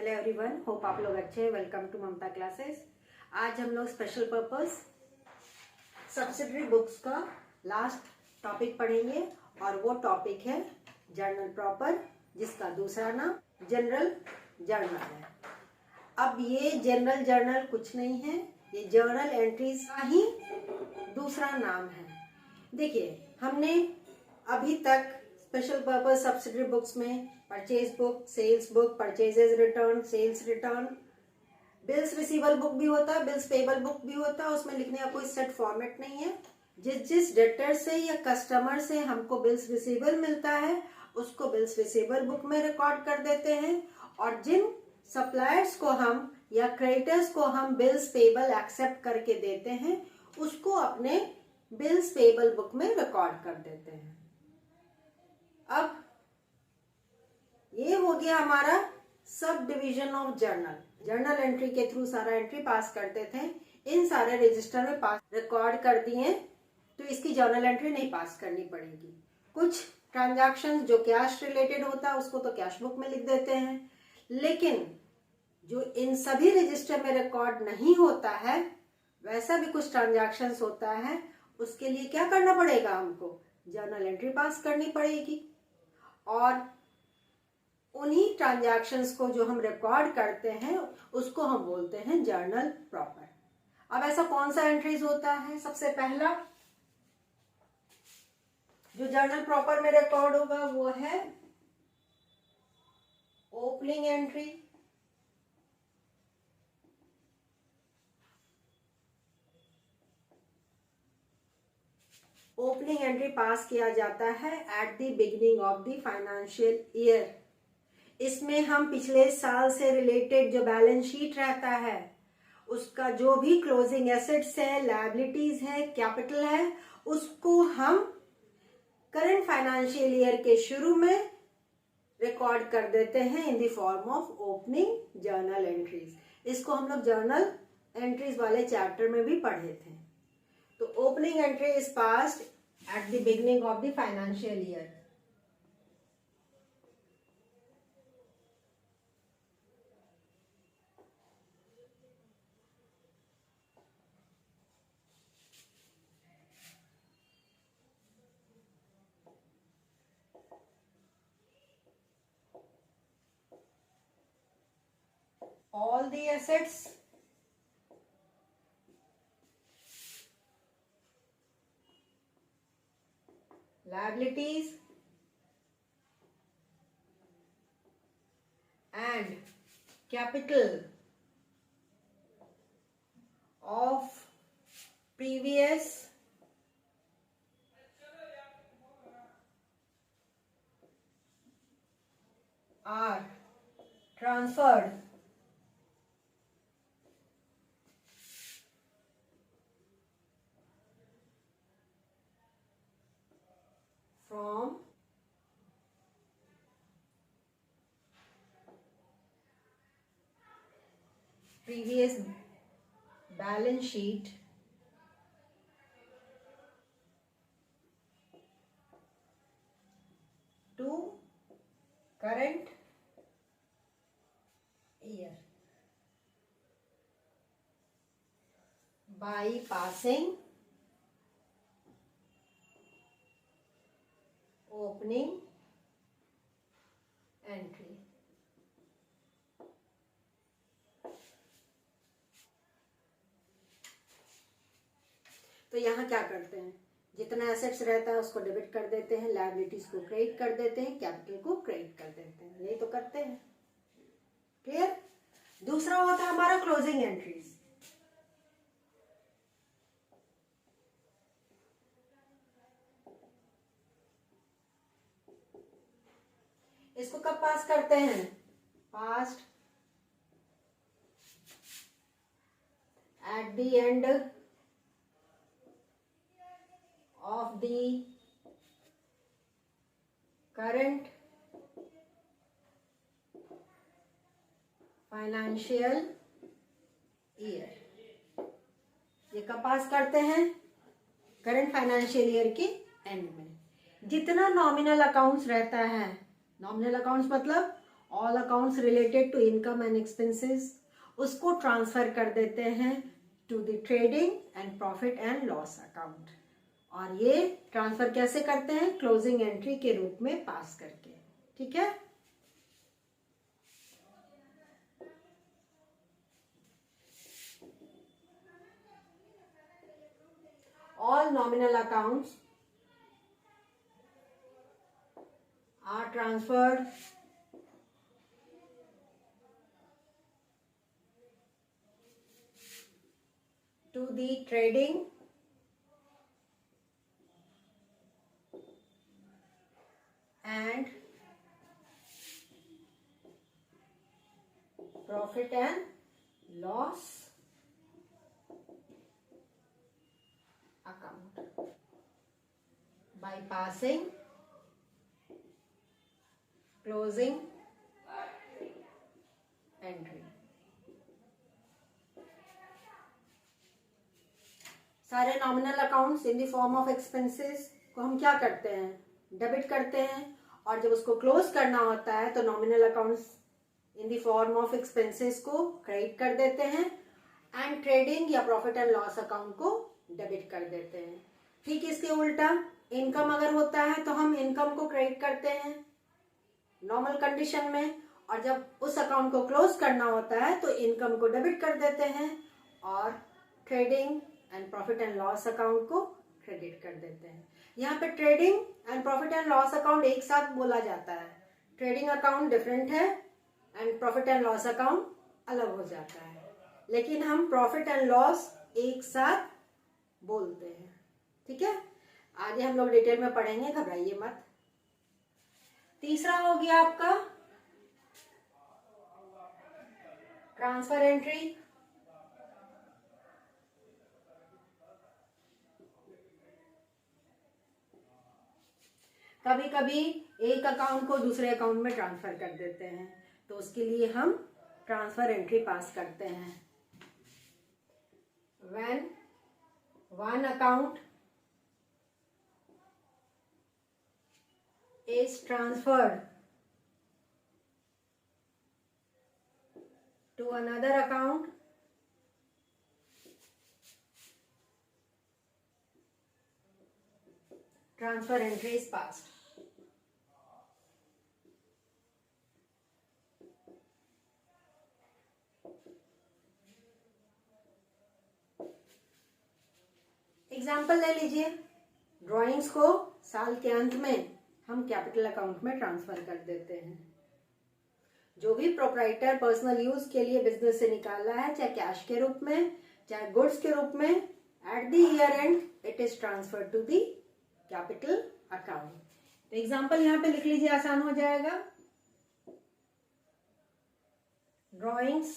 Hello everyone, hope आप लोग अच्छे हैं। Welcome to Mamta classes. आज हम लोग स्पेशल पर्पस सब्सिडरी बुक्स का लास्ट टॉपिक पढ़ेंगे और वो टॉपिक है जर्नल प्रॉपर, जिसका दूसरा नाम जनरल जर्नल है। अब ये जनरल जर्नल कुछ नहीं है, ये जर्नल एंट्रीज का ही दूसरा नाम है। देखिए, हमने अभी तक स्पेशल पर्पस सब्सिडरी बुक्स में purchase book, sales book, purchases return, sales return, bills receivable book भी होता है, बिल्स पेबल बुक भी होता है। उसमें लिखने का कोई सेट फॉर्मेट नहीं है। जिस डेटर से या कस्टमर से हमको बिल्स रिसीवेबल मिलता है उसको बिल्स रिसीवेबल बुक में रिकॉर्ड कर देते हैं, और जिन सप्लायर्स को हम या क्रेडिटर्स को हम बिल्स पेबल एक्सेप्ट करके देते हैं उसको अपने बिल्स पेबल बुक में रिकॉर्ड कर देते हैं। अब ये हो गया हमारा sub division of journal. Journal entry के थ्रू सारा एंट्री पास करते थे, इन सारे रजिस्टर में पास रिकॉर्ड कर दिए तो इसकी जर्नल एंट्री नहीं पास करनी पड़ेगी। कुछ ट्रांजैक्शंस जो कैश रिलेटेड होता है उसको तो कैश बुक में लिख देते हैं, लेकिन जो इन सभी रजिस्टर में रिकॉर्ड नहीं होता है वैसा भी कुछ ट्रांजैक्शंस होता है, उसके लिए क्या करना पड़ेगा, हमको जर्नल एंट्री पास करनी पड़ेगी। और उन्हीं ट्रांजैक्शंस को जो हम रिकॉर्ड करते हैं उसको हम बोलते हैं जर्नल प्रॉपर। अब ऐसा कौन सा एंट्रीज होता है? सबसे पहला जो जर्नल प्रॉपर में रिकॉर्ड होगा वो है ओपनिंग एंट्री, ओपनिंग एंट्री पास किया जाता है at the beginning of the financial year. इसमें हम पिछले साल से रिलेटेड जो बैलेंस शीट रहता है उसका जो भी क्लोजिंग एसेट्स है, लायबिलिटीज है, कैपिटल है, उसको हम करंट फाइनेंशियल ईयर के शुरू में रिकॉर्ड कर देते हैं in the form of opening journal entries. इसको हम लोग जर्नल एंट्रीज वाले चैप्टर में भी पढ़े थे। तो opening entry is passed at the beginning of the financial year. All the assets liabilities and capital of previous are transferred from previous balance sheet to current year by passing opening entry. तो यहाँ क्या करते हैं, जितना assets रहता है उसको debit कर देते हैं, लायबिलिटीज को क्रेडिट कर देते हैं, कैपिटल को क्रेडिट कर देते हैं। यही तो करते हैं। क्लियर? दूसरा होता है हमारा क्लोजिंग एंट्रीज। इसको कब पास करते हैं? Passed at the end of the current financial year. ये कब पास करते हैं? करंट फाइनेंशियल ईयर के एंड में। जितना नॉमिनल अकाउंट्स रहता है, नॉमिनल अकाउंट्स मतलब all accounts related to income and expenses, उसको ट्रांसफर कर देते हैं to the trading and profit and loss account. और ये ट्रांसफर कैसे करते हैं? क्लोजिंग एंट्री के रूप में पास करके। ठीक है, all nominal accounts are transferred to the trading and profit and loss account by passing closing entry। सारे nominal accounts in the form of expenses को हम क्या करते हैं? डेबिट करते हैं। और जब उसको क्लोज करना होता है तो nominal accounts in the form of expenses को क्रेडिट कर देते हैं एंड ट्रेडिंग या प्रॉफिट एंड लॉस अकाउंट को डेबिट कर देते हैं। ठीक, इसके उल्टा इनकम अगर होता है तो हम इनकम को क्रेडिट करते हैं नॉर्मल कंडीशन में, और जब उस अकाउंट को क्लोज करना होता है तो इनकम को डेबिट कर देते हैं और trading and profit and loss account को क्रेडिट कर देते हैं। यहाँ पे trading and profit and loss account एक साथ बोला जाता है। ट्रेडिंग अकाउंट डिफरेंट है and profit and loss account अलग हो जाता है, लेकिन हम प्रॉफिट एंड लॉस एक साथ बोलते हैं। ठीक है, आगे हम लोग डिटेल में पढ़ेंगे, घबराइए मत। तीसरा हो गया आपका ट्रांसफर एंट्री। कभी कभी एक अकाउंट को दूसरे अकाउंट में ट्रांसफर कर देते हैं, तो उसके लिए हम ट्रांसफर एंट्री पास करते हैं। When one account is transferred to another account, transfer entry is passed। Example ले लीजिए, ड्राइंग्स को साल के अंत में हम कैपिटल अकाउंट में ट्रांसफर कर देते हैं। जो भी प्रोप्राइटर पर्सनल यूज के लिए बिजनेस से निकाला है, चाहे कैश के रूप में चाहे गुड्स के रूप में, at the year end it is transfer to the capital account. Example यहाँ पे लिख लीजिए, आसान हो जाएगा। Drawings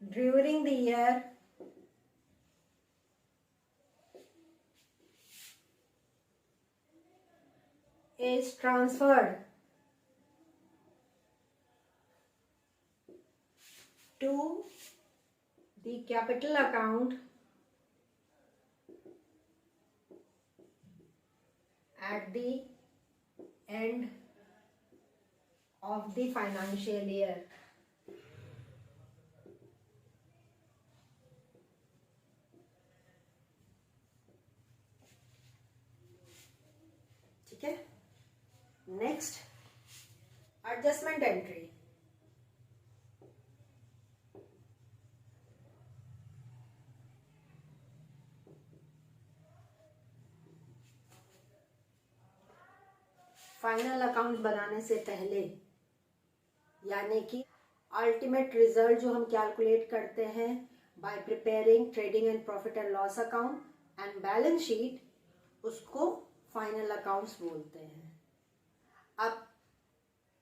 during the year is transferred to the capital account at the end of the financial year। ठीक है, next adjustment entry. Final account बनाने से पहले, यानी कि अल्टीमेट रिजल्ट जो हम कैलकुलेट करते हैं bye preparing trading and profit and loss account and balance sheet, उसको फाइनल अकाउंट्स बोलते हैं। अब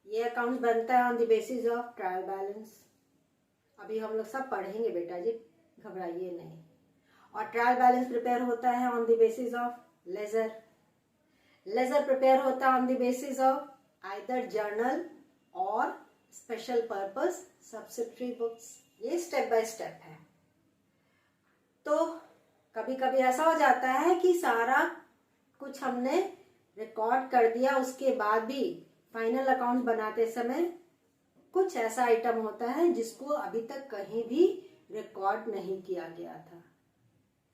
ये अकाउंट्स बनता है on the basis of trial balance. अभी हम लोग सब पढ़ेंगे बेटा जी, घबराइए नहीं। और ट्रायल बैलेंस प्रिपेयर होता है on the basis of ledger. Ledger prepare होता है on the basis of either journal और स्पेशल पर्पस सब्सिडरी बुक्स। ये स्टेप बाय स्टेप है। तो कभी कभी ऐसा हो जाता है कि सारा कुछ हमने रिकॉर्ड कर दिया, उसके बाद भी फाइनल अकाउंट बनाते समय कुछ ऐसा आइटम होता है जिसको अभी तक कहीं भी रिकॉर्ड नहीं किया गया था,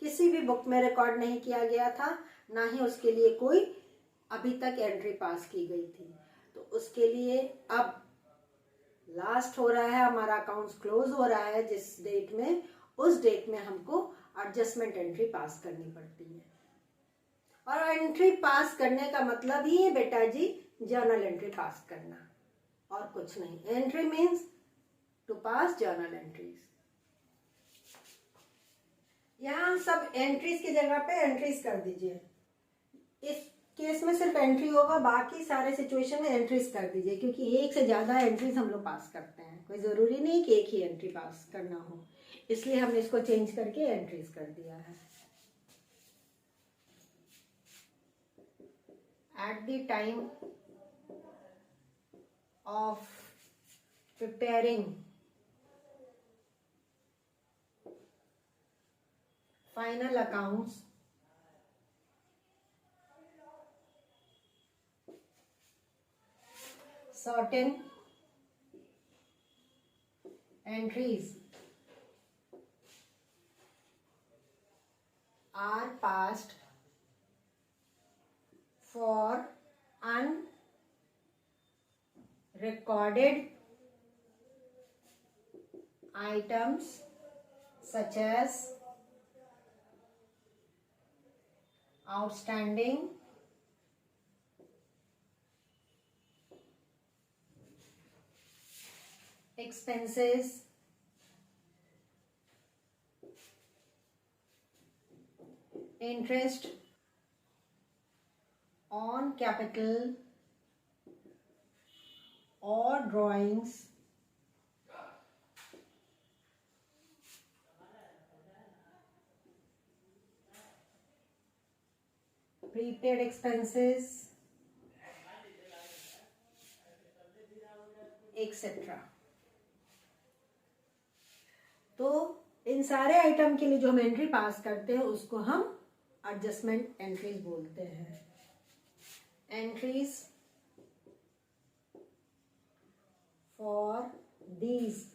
किसी भी बुक में रिकॉर्ड नहीं किया गया था, ना ही उसके लिए कोई अभी तक एंट्री पास की गई थी। तो उसके लिए अब लास्ट हो रहा है, हमारा अकाउंट क्लोज हो रहा है जिस डेट में, उस डेट में हमको एडजस्टमेंट एंट्री पास करनी पड़ती है। और एंट्री पास करने का मतलब ही है बेटा जी जर्नल एंट्री पास करना, और कुछ नहीं। Entry means to pass journal entries. यहाँ सब एंट्रीज की जगह पे एंट्रीज कर दीजिए। इस केस में सिर्फ एंट्री होगा, बाकी सारे सिचुएशन में एंट्रीज कर दीजिए, क्योंकि एक से ज्यादा एंट्रीज हम लोग पास करते हैं, कोई जरूरी नहीं कि एक ही एंट्री पास करना हो, इसलिए हमने इसको चेंज करके एंट्रीज कर दिया है। At the time of preparing final accounts, certain entries are passed for unrecorded items such as outstanding expenses, interest on capital or drawings, prepaid expenses, etc. तो इन सारे आइटम के लिए जो हम एंट्री पास करते हैं उसको हम एडजस्टमेंट एंट्रीज बोलते हैं। Entries for these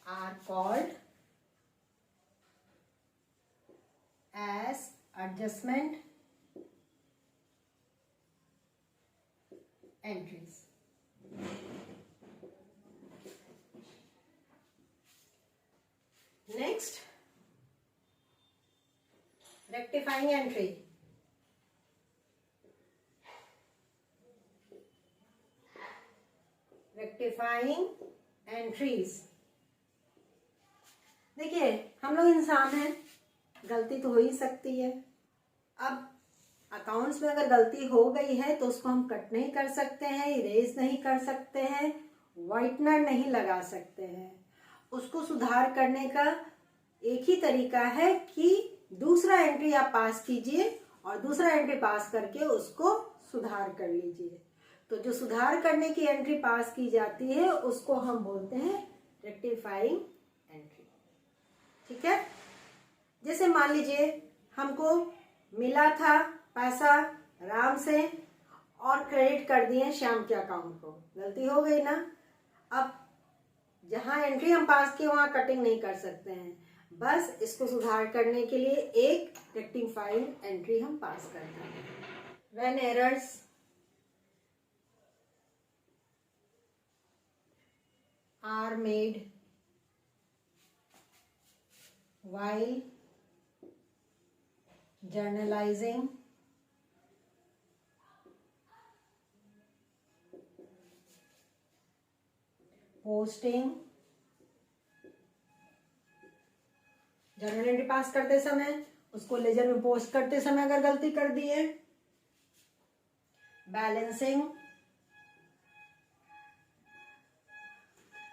are called as adjustment entries. Next, rectifying entry. Rectifying entries. देखिए हम लोग इंसान हैं, गलती तो हो ही सकती है। अब अकाउंट्स में अगर गलती हो गई है तो उसको हम कट नहीं कर सकते हैं, इरेज नहीं कर सकते हैं, व्हाइटनर नहीं लगा सकते हैं। उसको सुधार करने का एक ही तरीका है कि दूसरा एंट्री आप पास कीजिए और दूसरा एंट्री पास करके उसको सुधार कर लीजिए। तो जो सुधार करने की एंट्री पास की जाती है उसको हम बोलते हैं रेक्टिफाइंग एंट्री। ठीक है, जैसे मान लीजिए हमको मिला था पैसा राम से और क्रेडिट कर दिए श्याम के अकाउंट को, गलती हो गई ना। अब जहां एंट्री हम पास किए वहां कटिंग नहीं कर सकते हैं, बस इसको सुधार करने के लिए एक रेक्टिफाइंग एंट्री हम पास करते हैं। When errors are made while journalizing posting, journal entry pass करते समय उसको लेजर में पोस्ट करते समय अगर गलती कर दी है, बैलेंसिंग,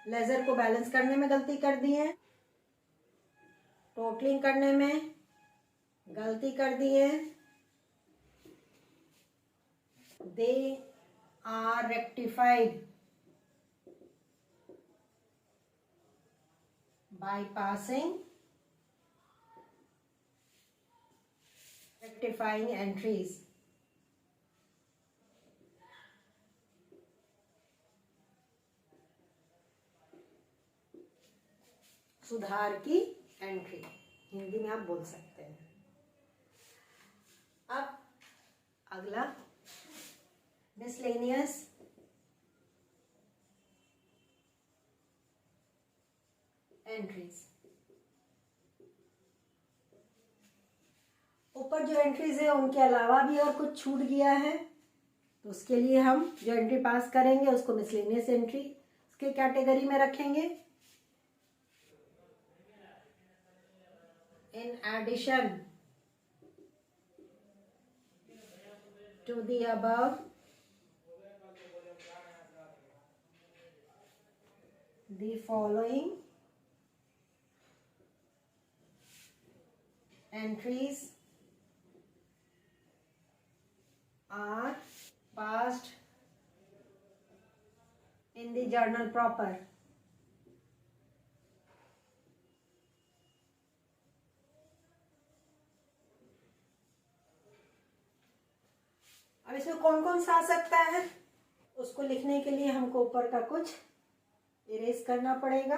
लेजर को बैलेंस करने में गलती कर दी है, टोटलिंग करने में गलती कर दी है, they are rectified bypassing rectifying entries. सुधार की एंट्री, हिंदी में आप बोल सकते हैं। अब अगला मिसलेनियस एंट्रीज। ऊपर जो एंट्रीज है उनके अलावा भी और कुछ छूट गया है, तो उसके लिए हम जो एंट्री पास करेंगे उसको मिसलेनियस एंट्री उसके कैटेगरी में रखेंगे। In addition to the above the following entries are passed in the journal proper। अब इसमें कौन कौन सा आ सकता है, उसको लिखने के लिए हमको ऊपर का कुछ इरेज करना पड़ेगा।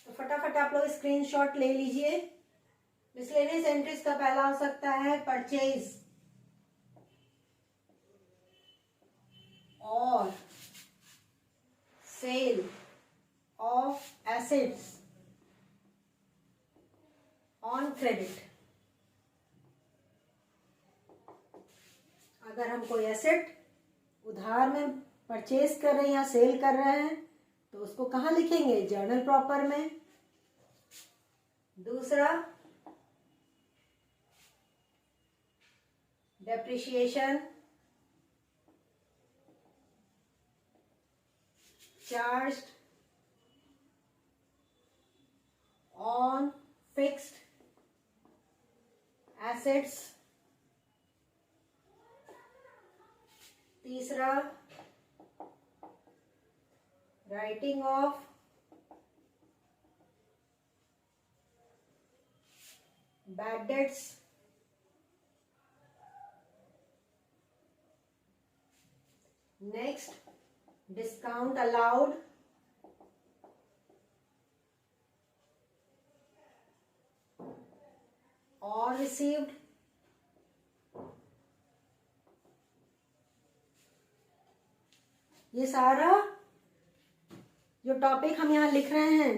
तो फटाफट आप लोग स्क्रीनशॉट ले लीजिए। मिसलेनियस एंट्रीज का पहला हो सकता है परचेज और sale of assets on credit. अगर हम कोई एसेट उधार में परचेज कर रहे हैं या सेल कर रहे हैं तो उसको कहाँ लिखेंगे, जर्नल प्रॉपर में। दूसरा depreciation charged on fixed assets. तीसरा writing off bad debts. Next discount allowed और रिसीव्ड। ये सारा जो टॉपिक हम यहाँ लिख रहे हैं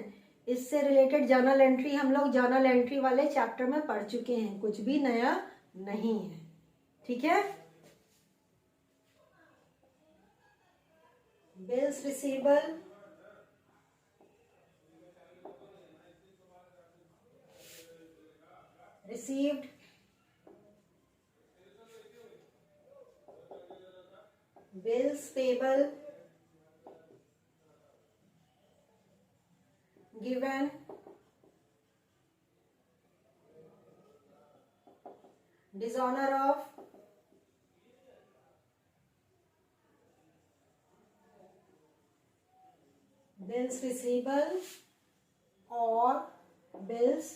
इससे रिलेटेड जर्नल एंट्री हम लोग जर्नल एंट्री वाले चैप्टर में पढ़ चुके हैं, कुछ भी नया नहीं है। ठीक है। Bills receivable, received, bills payable, given, dishonor of, bills receivable और bills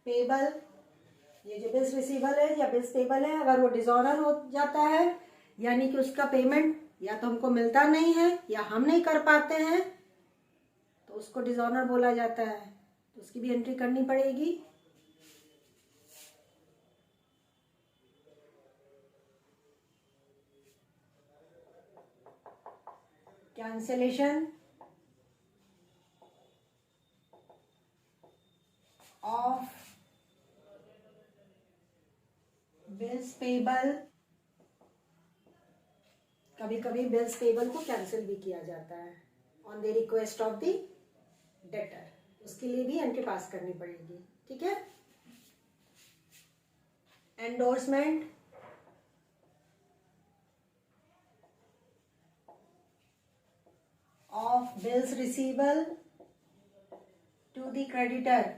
payable। ये जो बिल्स रिसीवेबल है या बिल्स पेबल है, अगर वो डिसऑनर हो जाता है यानी कि उसका पेमेंट या तो हमको मिलता नहीं है या हम नहीं कर पाते हैं तो उसको डिसऑनर बोला जाता है, तो उसकी भी एंट्री करनी पड़ेगी। कैंसिलेशन ऑफ बिल्स पेबल, कभी कभी बिल्स पेबल को कैंसिल भी किया जाता है on the request of the debtor, उसके लिए भी एंट्री पास करनी पड़ेगी। ठीक है। Endorsement of bills receivable to the creditor.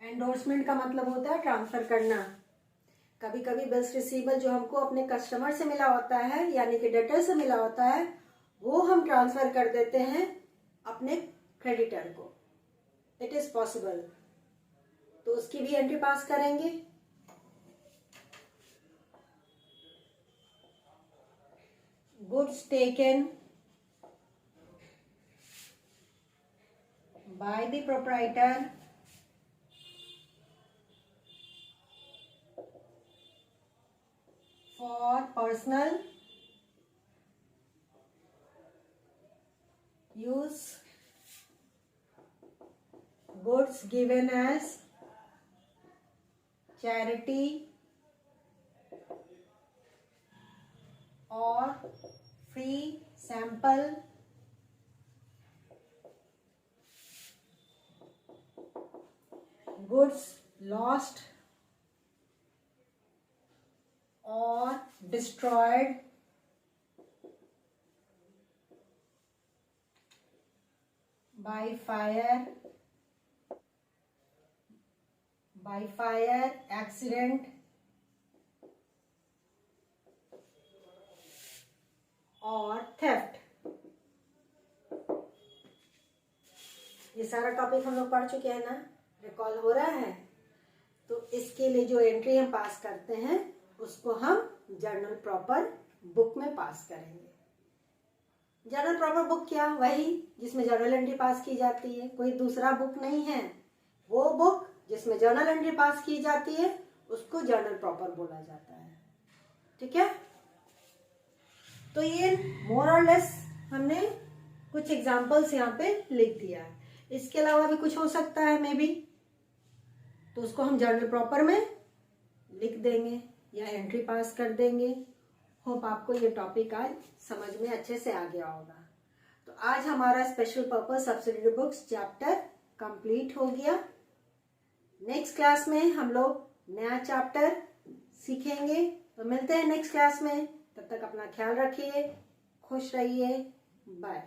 Endorsement का मतलब होता है ट्रांसफर करना। कभी कभी बिल्स रिसीवेबल जो हमको अपने कस्टमर से मिला होता है यानी कि डेटर से मिला होता है वो हम ट्रांसफर कर देते हैं अपने क्रेडिटर को। इट इज पॉसिबल, तो उसकी भी एंट्री पास करेंगे। Goods taken by the proprietor for personal use, goods given as charity or free sample goods lost or destroyed by fire, accident और थेफ्ट। ये सारा टॉपिक हम लोग पढ़ चुके हैं ना, रिकॉल हो रहा है? तो इसके लिए जो एंट्री हम पास करते हैं उसको हम जर्नल प्रॉपर बुक में पास करेंगे। जर्नल प्रॉपर बुक क्या? वही जिसमें जर्नल एंट्री पास की जाती है, कोई दूसरा बुक नहीं है। वो बुक जिसमें जर्नल एंट्री पास की जाती है उसको जर्नल प्रॉपर बोला जाता है। ठीक है, तो ये मोर और लेस हमने कुछ एग्जांपल्स यहाँ पे लिख दिया है। इसके अलावा भी कुछ हो सकता है मे बी, तो उसको हम जर्नल प्रॉपर में लिख देंगे या एंट्री पास कर देंगे। होप आपको ये टॉपिक आज समझ में अच्छे से आ गया होगा। तो आज हमारा special purpose subsidiary books chapter complete हो गया। नेक्स्ट क्लास में हम लोग नया चैप्टर सीखेंगे। तो मिलते हैं नेक्स्ट क्लास में, तब तक अपना ख्याल रखिए, खुश रहिए, बाय।